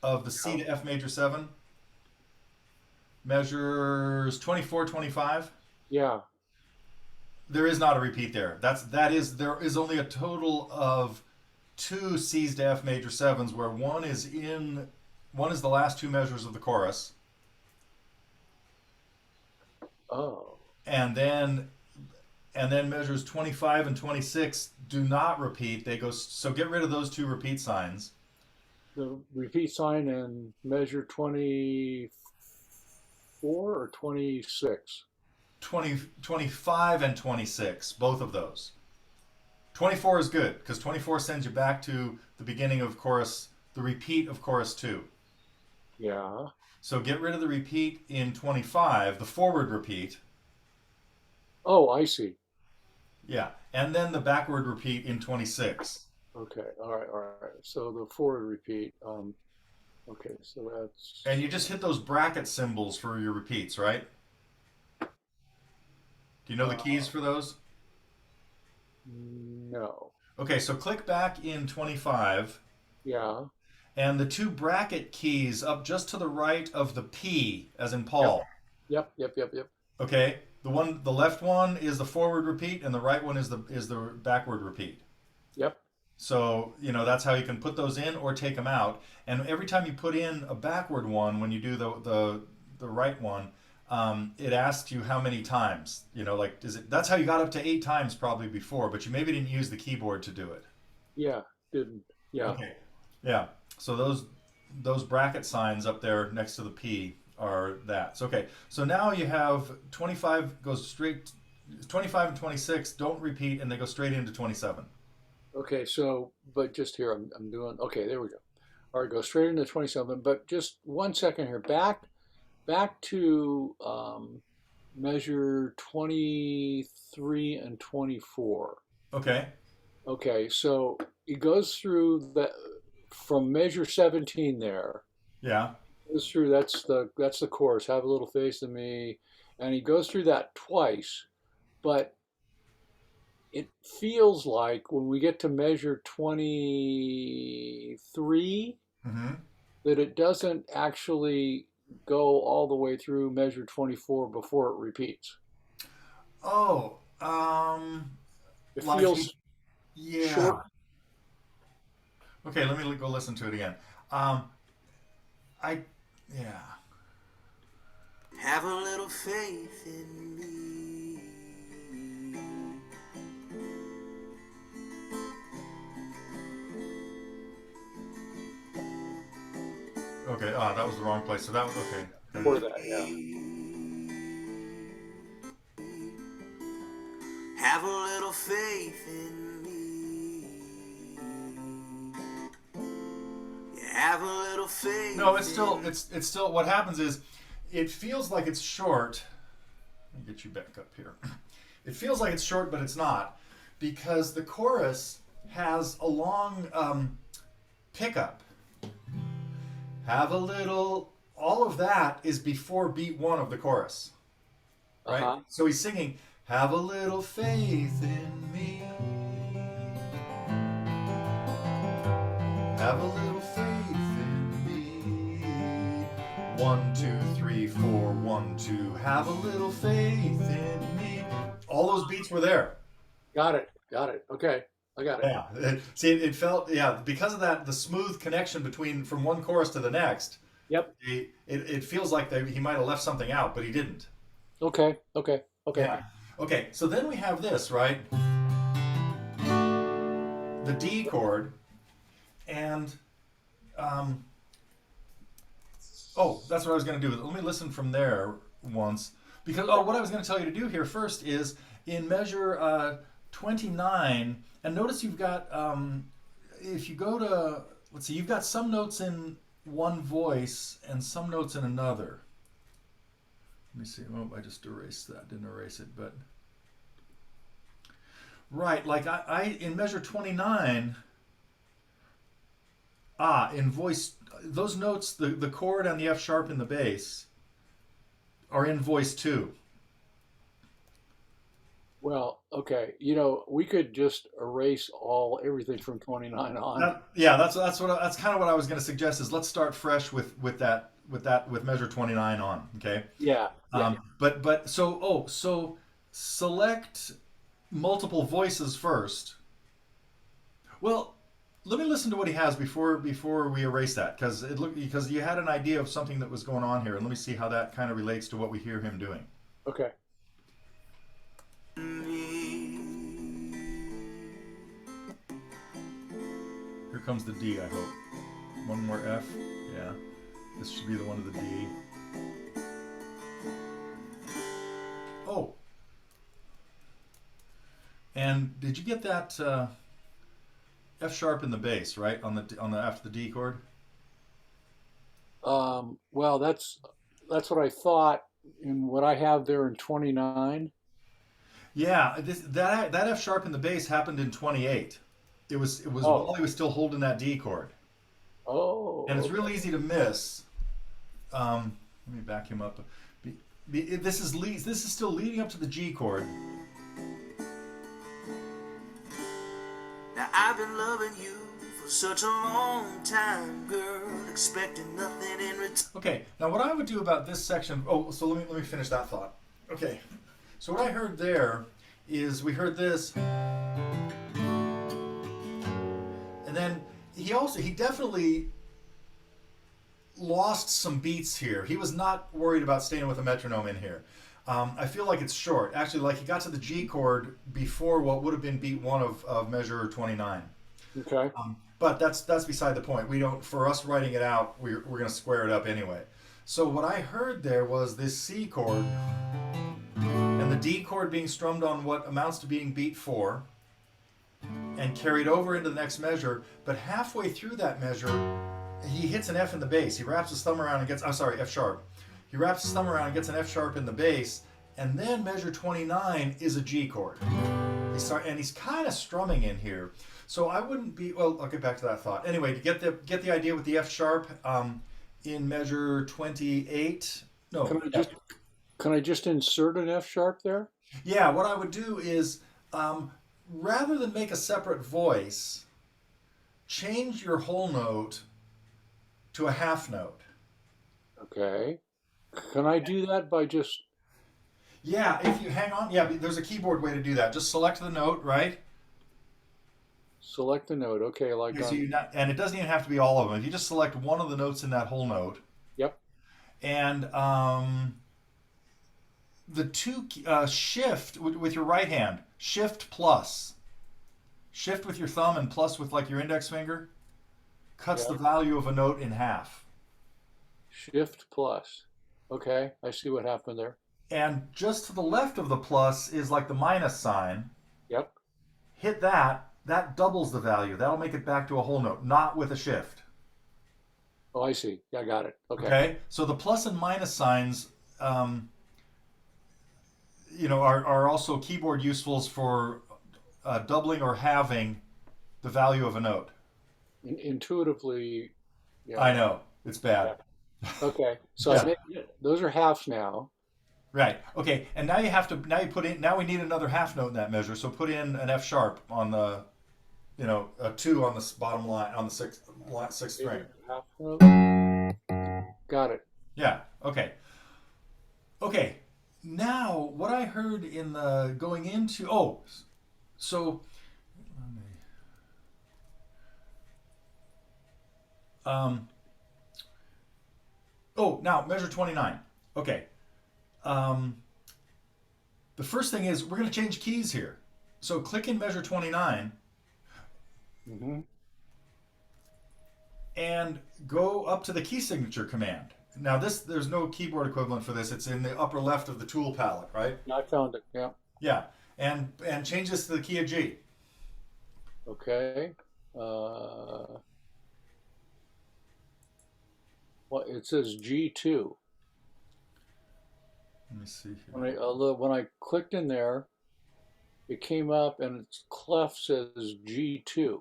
[SPEAKER 2] of the C to F major 7 measures 24, 25.
[SPEAKER 1] Yeah.
[SPEAKER 2] There is not a repeat there. There is only a total of 2 C's to F major 7s where one is the last two measures of the chorus.
[SPEAKER 1] Oh.
[SPEAKER 2] And then measures 25 and 26 do not repeat. They go, so get rid of those two repeat signs.
[SPEAKER 1] The repeat sign in measure 24 or 26?
[SPEAKER 2] 25 and 26, both of those. 24 is good because 24 sends you back to the beginning of chorus, the repeat of chorus 2.
[SPEAKER 1] Yeah.
[SPEAKER 2] So get rid of the repeat in 25, the forward repeat.
[SPEAKER 1] Oh, I see.
[SPEAKER 2] Yeah, and then the backward repeat in 26.
[SPEAKER 1] Okay. All right. All right. So the forward repeat. Okay. So that's.
[SPEAKER 2] And you just hit those bracket symbols for your repeats, right? Do you know the keys for those?
[SPEAKER 1] No.
[SPEAKER 2] Okay, so click back in 25,
[SPEAKER 1] Yeah.
[SPEAKER 2] and the two bracket keys up just to the right of the P, as in Paul.
[SPEAKER 1] Yep. Yep. Yep. Yep.
[SPEAKER 2] Okay, the left one is the forward repeat, and the right one is the backward repeat.
[SPEAKER 1] Yep.
[SPEAKER 2] So that's how you can put those in or take them out. And every time you put in a backward one, when you do the right one, it asks you how many times. Like that's how you got up to 8 times probably before, but you maybe didn't use the keyboard to do it.
[SPEAKER 1] Yeah. Didn't. Yeah.
[SPEAKER 2] Okay. Yeah. So those bracket signs up there next to the P are that. So, okay. So now you have 25 goes straight. 25 and 26 don't repeat, and they go straight into 27.
[SPEAKER 1] Okay. So, but just here, I'm doing. Okay. There we go. All right. Go straight into 27. But just 1 second here. Back to measure 23 and 24.
[SPEAKER 2] Okay.
[SPEAKER 1] Okay, so it goes through from measure 17 there.
[SPEAKER 2] Yeah.
[SPEAKER 1] Goes through that's the chorus. Have a little faith in me, and he goes through that twice, but it feels like when we get to measure 23
[SPEAKER 2] Mm-hmm.
[SPEAKER 1] that it doesn't actually go all the way through measure 24 before it repeats.
[SPEAKER 2] Oh,
[SPEAKER 1] It
[SPEAKER 2] like
[SPEAKER 1] feels
[SPEAKER 2] yeah.
[SPEAKER 1] short.
[SPEAKER 2] Okay, let me go listen to it again. Yeah.
[SPEAKER 3] Have a little faith in me.
[SPEAKER 2] Okay. That was the wrong place. So that was okay.
[SPEAKER 1] For that, yeah.
[SPEAKER 3] Have a little faith in me. Have a little faith.
[SPEAKER 2] No, it's still what happens is it feels like it's short. Let me get you back up here. It feels like it's short, but it's not, because the chorus has a long pickup. Have a little. All of that is before beat 1 of the chorus, right?
[SPEAKER 1] Uh-huh.
[SPEAKER 2] So he's singing, "Have a little faith in me. Have a little faith in me. 1, 2, 3, 4, 1, 2. Have a little faith in me." All those beats were there.
[SPEAKER 1] Got it. Okay, I got it.
[SPEAKER 2] Yeah. See, it felt, because of that, the smooth connection from one chorus to the next.
[SPEAKER 1] Yep.
[SPEAKER 2] It feels like he might have left something out, but he didn't.
[SPEAKER 1] Okay.
[SPEAKER 2] Yeah. Okay, so then we have this, right? The D chord, and that's what I was going to do. Let me listen from there once, because what I was going to tell you to do here first is in measure 29, and notice you've got if you go to let's see, you've got some notes in one voice and some notes in another. Let me see. Oh, I just erased that. Didn't erase it, but right. Like I in measure 29. In voice, those notes, the chord and the F sharp in the bass, are in voice 2.
[SPEAKER 1] Well, okay. We could just erase everything from 29 on.
[SPEAKER 2] Yeah, that's kind of what I was going to suggest. Is let's start fresh with measure 29 on. Okay.
[SPEAKER 1] Yeah, yeah.
[SPEAKER 2] But select multiple voices first. Well, let me listen to what he has before we erase that, because you had an idea of something that was going on here, and let me see how that kind of relates to what we hear him doing.
[SPEAKER 1] Okay.
[SPEAKER 2] Here comes the D, I hope. One more F. Yeah. This should be the one of the D. Oh. And did you get that F sharp in the bass, right? On the after the D chord?
[SPEAKER 1] Well, that's what I thought in what I have there in 29.
[SPEAKER 2] Yeah, that F sharp in the bass happened in 28. It was
[SPEAKER 1] Oh,
[SPEAKER 2] while he was still holding that D chord.
[SPEAKER 1] oh,
[SPEAKER 2] And it's
[SPEAKER 1] okay.
[SPEAKER 2] real easy to miss. Let me back him up. This is still leading up to the G chord.
[SPEAKER 3] Now I've been loving you for such a long time, girl, expecting nothing in return.
[SPEAKER 2] Okay, now what I would do about this section. Oh, so let me finish that thought. Okay, so what I heard there is we heard this, and then he definitely lost some beats here. He was not worried about staying with a metronome in here. I feel like it's short. Actually, like he got to the G chord before what would have been beat 1 of measure 29.
[SPEAKER 1] Okay.
[SPEAKER 2] But that's beside the point. We don't. For us writing it out, we're going to square it up anyway. So what I heard there was this C chord and the D chord being strummed on what amounts to being beat 4 and carried over into the next measure. But halfway through that measure, he hits an F in the bass. He wraps his thumb around and gets, F sharp. He wraps his thumb around and gets an F sharp in the bass, and then measure 29 is a G chord. And he's kind of strumming in here. So I wouldn't be, well, I'll get back to that thought. Anyway, to get the idea with the F sharp in measure 28, no.
[SPEAKER 1] Can I just insert an F sharp there?
[SPEAKER 2] Yeah, what I would do is, rather than make a separate voice, change your whole note to a half note.
[SPEAKER 1] Okay. Can I do that by just,
[SPEAKER 2] Yeah, if you hang on, yeah, there's a keyboard way to do that. Just select the note, right?
[SPEAKER 1] select a note? Okay, like
[SPEAKER 2] So
[SPEAKER 1] on,
[SPEAKER 2] and it doesn't even have to be all of them. If you just select one of the notes in that whole note,
[SPEAKER 1] yep.
[SPEAKER 2] and the two shift with your right hand, shift plus, shift with your thumb and plus with like your index finger, cuts
[SPEAKER 1] Yeah.
[SPEAKER 2] the value of a note in half.
[SPEAKER 1] Shift plus. Okay, I see what happened there.
[SPEAKER 2] And just to the left of the plus is like the minus sign.
[SPEAKER 1] Yep.
[SPEAKER 2] Hit that. That doubles the value. That'll make it back to a whole note, not with a shift.
[SPEAKER 1] Oh, I see. Yeah, I got it. Okay.
[SPEAKER 2] Okay. So the plus and minus signs, are also keyboard usefuls for doubling or halving the value of a note.
[SPEAKER 1] Intuitively, yeah.
[SPEAKER 2] I know it's bad.
[SPEAKER 1] Yeah. Okay. So
[SPEAKER 2] Yeah.
[SPEAKER 1] those are halves now.
[SPEAKER 2] Right. Okay. And now now we need another half note in that measure. So put in an F sharp on the, a 2 on the bottom line on the sixth string.
[SPEAKER 1] Half note. Got it.
[SPEAKER 2] Yeah. Okay. Okay. Now what I heard in the going into so um now measure 29. Okay. The first thing is we're going to change keys here. So click in measure 29
[SPEAKER 1] Hmm.
[SPEAKER 2] and go up to the key signature command. Now there's no keyboard equivalent for this. It's in the upper left of the tool palette, right?
[SPEAKER 1] I found it. Yeah.
[SPEAKER 2] Yeah. And change this to the key of G.
[SPEAKER 1] Okay. Uh, Well, it says G2.
[SPEAKER 2] Let me see here.
[SPEAKER 1] When I clicked in there, it came up and its clef says G2.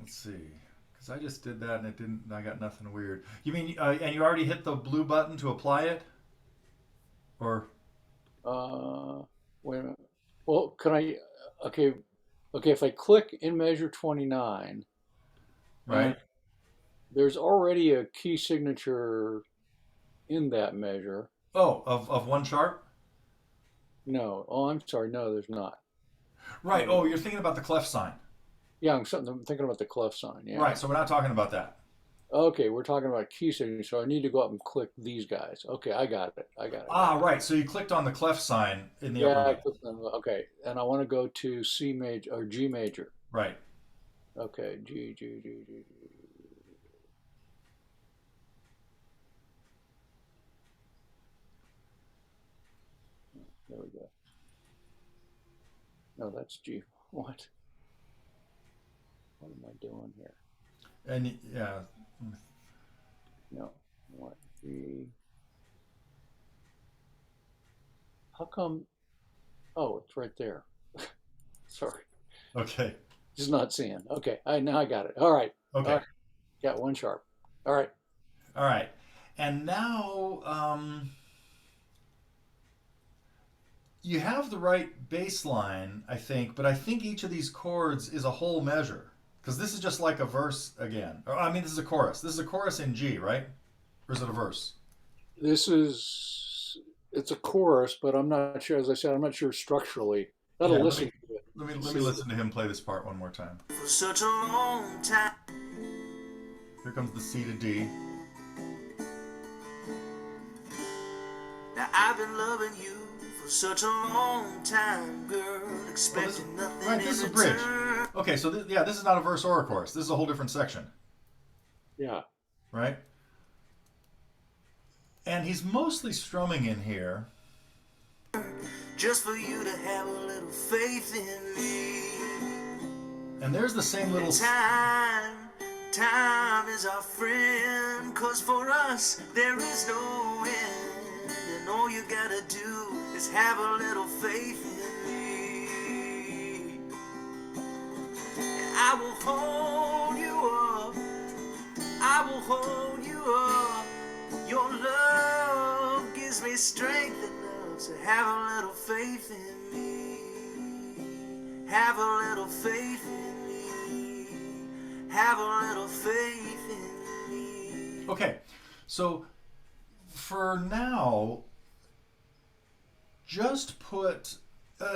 [SPEAKER 2] Let's see. Because I just did that and it didn't. I got nothing weird. You mean, and you already hit the blue button to apply it, or
[SPEAKER 1] Uh, Wait a minute. Well, can I? Okay, okay. If I click in measure 29, and
[SPEAKER 2] right?
[SPEAKER 1] there's already a key signature in that measure.
[SPEAKER 2] Oh, of one sharp.
[SPEAKER 1] No. Oh, I'm sorry. No, there's not.
[SPEAKER 2] Right. Oh, you're thinking about the clef sign.
[SPEAKER 1] Yeah, I'm thinking about the clef sign. Yeah.
[SPEAKER 2] Right. So we're not talking about that.
[SPEAKER 1] Okay, we're talking about key signature, so I need to go up and click these guys. Okay, I got it. I got
[SPEAKER 2] Ah,
[SPEAKER 1] it.
[SPEAKER 2] right. So you clicked on the clef sign in the upper
[SPEAKER 1] Yeah, I
[SPEAKER 2] left.
[SPEAKER 1] clicked on, okay, and I want to go to C major or G major.
[SPEAKER 2] Right.
[SPEAKER 1] Okay, G. There we go. No, that's G. What? What am I doing here?
[SPEAKER 2] And yeah.
[SPEAKER 1] No. What? G. How come? Oh, it's right there. Sorry,
[SPEAKER 2] Okay.
[SPEAKER 1] just not seeing. Okay, I now I got it. All right. All
[SPEAKER 2] Okay.
[SPEAKER 1] right. Got one sharp. All right.
[SPEAKER 2] All right. And now you have the right baseline, I think, but I think each of these chords is a whole measure. Because this is just like a verse again. Or, I mean, this is a chorus. This is a chorus in G, right? Or is it a verse?
[SPEAKER 1] This is it's a chorus, but I'm not sure. As I said, I'm not sure structurally. Gotta
[SPEAKER 2] Yeah,
[SPEAKER 1] listen to it.
[SPEAKER 2] let me listen to him play this part one more time.
[SPEAKER 3] For such a long time.
[SPEAKER 2] Here comes the C to D.
[SPEAKER 3] Now I've been loving you for such a long time, girl, expecting nothing
[SPEAKER 2] Right, this is
[SPEAKER 3] in
[SPEAKER 2] a bridge.
[SPEAKER 3] return.
[SPEAKER 2] Okay, so yeah, this is not a verse or a chorus. This is a whole different section,
[SPEAKER 1] Yeah.
[SPEAKER 2] right? And he's mostly strumming in here.
[SPEAKER 3] Just for you to have a little faith in me.
[SPEAKER 2] And there's the same little...
[SPEAKER 3] Time is our friend, 'cause for us there is no end. And all you gotta do is have a little faith in me. And I will hold you up, I will hold you up. Your love gives me strength enough to have a little faith in me. Have a little faith in me. Have a little faith in me.
[SPEAKER 2] Okay, so for now, just put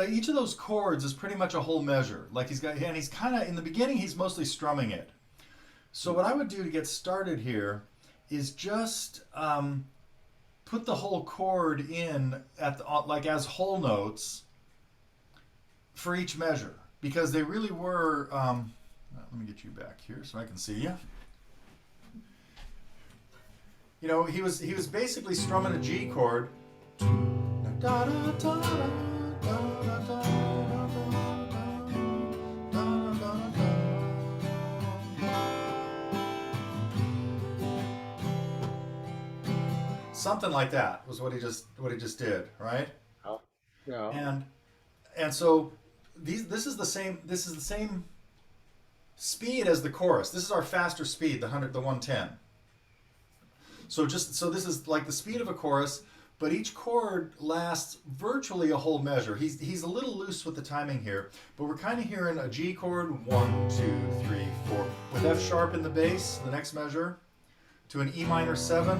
[SPEAKER 2] each of those chords is pretty much a whole measure. Like he's got, and he's kind of in the beginning, he's mostly strumming it. So what I would do to get started here is just put the whole chord in at the, like as whole notes for each measure, because they really were. Let me get you back here so I can see you. You know, he was basically strumming a G chord. Something like that was what he just did, right?
[SPEAKER 1] Oh, yeah.
[SPEAKER 2] And so this is the same speed as the chorus. This is our faster speed, the 110. So this is like the speed of a chorus, but each chord lasts virtually a whole measure. He's a little loose with the timing here, but we're kind of hearing a G chord, 1, 2, 3, 4, with F sharp in the bass, the next measure, to an E minor 7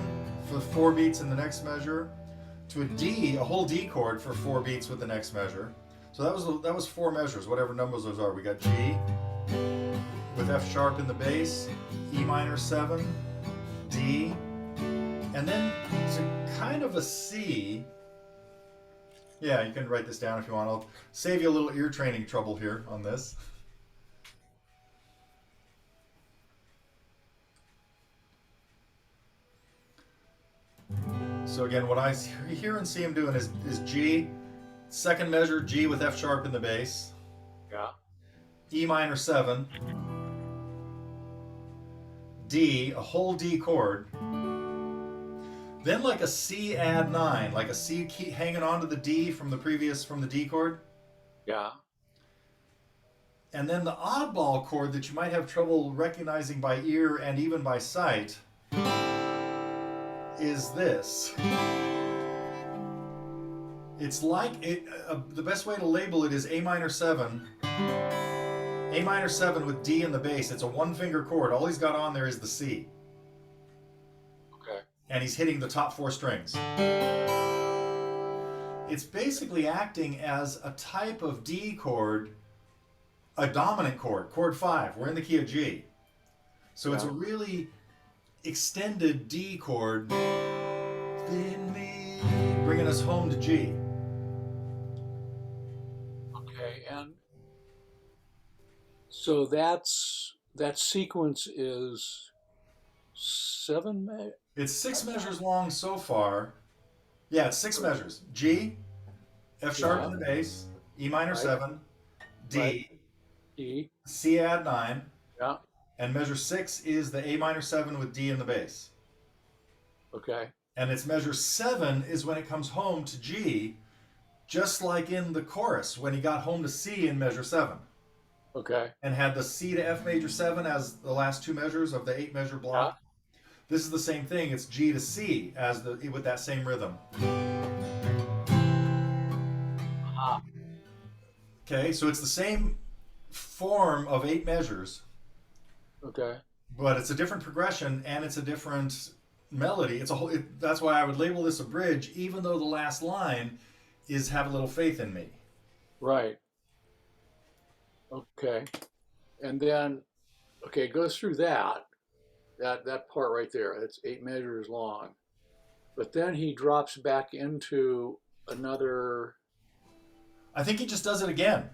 [SPEAKER 2] for 4 beats in the next measure, to a D, a whole D chord for 4 beats with the next measure. So that was 4 measures, whatever numbers those are. We got G with F sharp in the bass, E minor 7, D, and then to kind of a C. Yeah, you can write this down if you want. I'll save you a little ear training trouble here on this. So again, what I hear and see him doing is G, second measure, G with F sharp in the bass.
[SPEAKER 1] Yeah.
[SPEAKER 2] E minor 7, D, a whole D chord, then like a C add 9, like a C key hanging onto the D from the D chord,
[SPEAKER 1] Yeah.
[SPEAKER 2] and then the oddball chord that you might have trouble recognizing by ear and even by sight is this. It's like the best way to label it is A minor 7. A minor 7 with D in the bass. It's a one finger chord. All he's got on there is the C.
[SPEAKER 1] Okay.
[SPEAKER 2] And he's hitting the top 4 strings. It's basically acting as a type of D chord, a dominant chord, chord 5. We're in the key of G. So it's a really extended D chord, bringing us home to G.
[SPEAKER 1] Okay. And so that sequence is 7.
[SPEAKER 2] It's 6 measures long so far. Yeah, it's 6 measures. G, F sharp in the bass, E minor 7, D,
[SPEAKER 1] Right. E.
[SPEAKER 2] C add 9,
[SPEAKER 1] Yeah.
[SPEAKER 2] and measure 6 is the A minor 7 with D in the bass.
[SPEAKER 1] Okay.
[SPEAKER 2] And it's measure 7 is when it comes home to G, just like in the chorus when he got home to C in measure 7.
[SPEAKER 1] Okay.
[SPEAKER 2] And had the C to F major 7 as the last 2 measures of the 8 measure block. This is the same thing. It's G to C as with that same rhythm.
[SPEAKER 1] Ah.
[SPEAKER 2] Okay, so it's the same form of 8 measures,
[SPEAKER 1] Okay.
[SPEAKER 2] but it's a different progression and it's a different melody. It's a whole. That's why I would label this a bridge, even though the last line is "Have a little faith in me."
[SPEAKER 1] Right. Okay. And then, okay, it goes through that part right there. It's 8 measures long. But then he drops back into another.
[SPEAKER 2] I think he just does it again.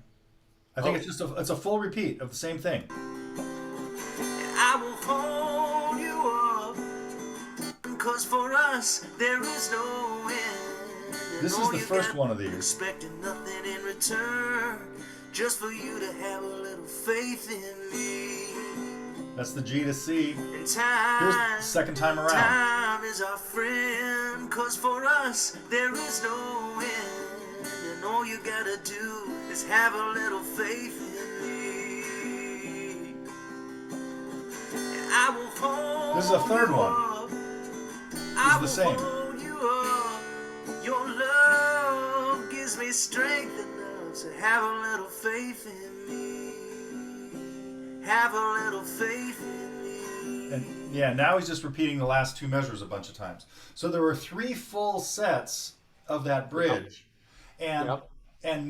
[SPEAKER 2] I think
[SPEAKER 1] Oh.
[SPEAKER 2] it's a full repeat of the same thing.
[SPEAKER 3] I will hold you up, 'cause for us there is no end.
[SPEAKER 2] This is the first one of these.
[SPEAKER 3] Expecting nothing in return, just for you to have a little faith in me.
[SPEAKER 2] That's the G to C.
[SPEAKER 3] And
[SPEAKER 2] Here's
[SPEAKER 3] time,
[SPEAKER 2] the second time around.
[SPEAKER 3] time is our friend, 'cause for us there is no end. And all you gotta do is have a little faith in me. I will hold
[SPEAKER 2] This is the third
[SPEAKER 3] you
[SPEAKER 2] one.
[SPEAKER 3] up.
[SPEAKER 2] This is the same.
[SPEAKER 3] Hold you up. Your love gives me strength enough to have a little faith in me. Have a little faith in me.
[SPEAKER 2] And yeah, now he's just repeating the last 2 measures a bunch of times. So there were 3 full sets of that bridge, and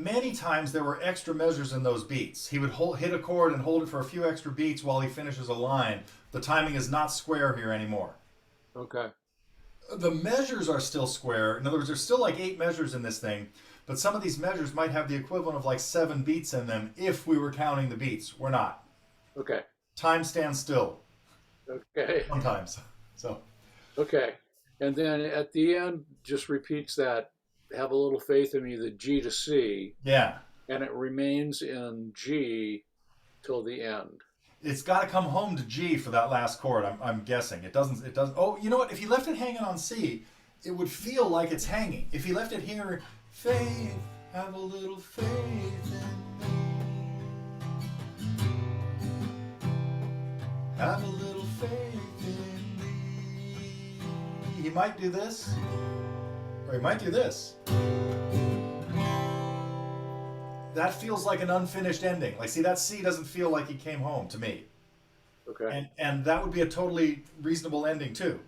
[SPEAKER 2] many times there were extra measures in those beats. He would hit a chord and hold it for a few extra beats while he finishes a line. The timing is not square here anymore.
[SPEAKER 1] Okay.
[SPEAKER 2] The measures are still square. In other words, there's still like 8 measures in this thing, but some of these measures might have the equivalent of like 7 beats in them if we were counting the beats. We're not.
[SPEAKER 1] Okay.
[SPEAKER 2] Time stands still
[SPEAKER 1] Okay.
[SPEAKER 2] sometimes. So
[SPEAKER 1] Okay. And then at the end, just repeats that, have a little faith in me, the G to C,
[SPEAKER 2] yeah,
[SPEAKER 1] and it remains in G till the end.
[SPEAKER 2] it's got to come home to G for that last chord. I'm guessing it doesn't. It doesn't. Oh, you know what? If he left it hanging on C, it would feel like it's hanging. If he left it here, faith, have a little faith in me. Have a little faith in me. He might do this, or he might do this. That feels like an unfinished ending. Like, see, that C doesn't feel like he came home to me.
[SPEAKER 1] Okay.
[SPEAKER 2] And that would be a totally reasonable ending too.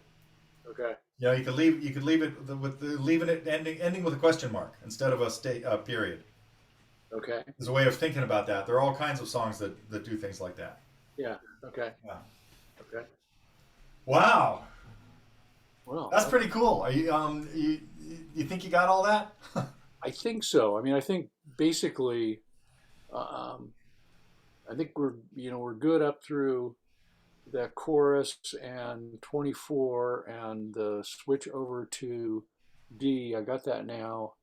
[SPEAKER 1] Okay.
[SPEAKER 2] You know, you could leave it with leaving it ending with a question mark instead of a period.
[SPEAKER 1] Okay.
[SPEAKER 2] There's a way of thinking about that. There are all kinds of songs that do things like that.
[SPEAKER 1] Yeah. Okay.
[SPEAKER 2] Yeah.
[SPEAKER 1] Okay.
[SPEAKER 2] Wow,
[SPEAKER 1] Well,
[SPEAKER 2] that's pretty cool. Are you think you got all that?
[SPEAKER 1] I think so. I mean, I think basically, I think we're good up through that chorus and 24 and the switch over to D. I got that now.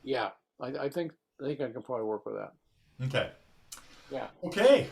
[SPEAKER 1] Yeah, I think I can probably work with that.
[SPEAKER 2] Okay.
[SPEAKER 1] Yeah.
[SPEAKER 2] Okay.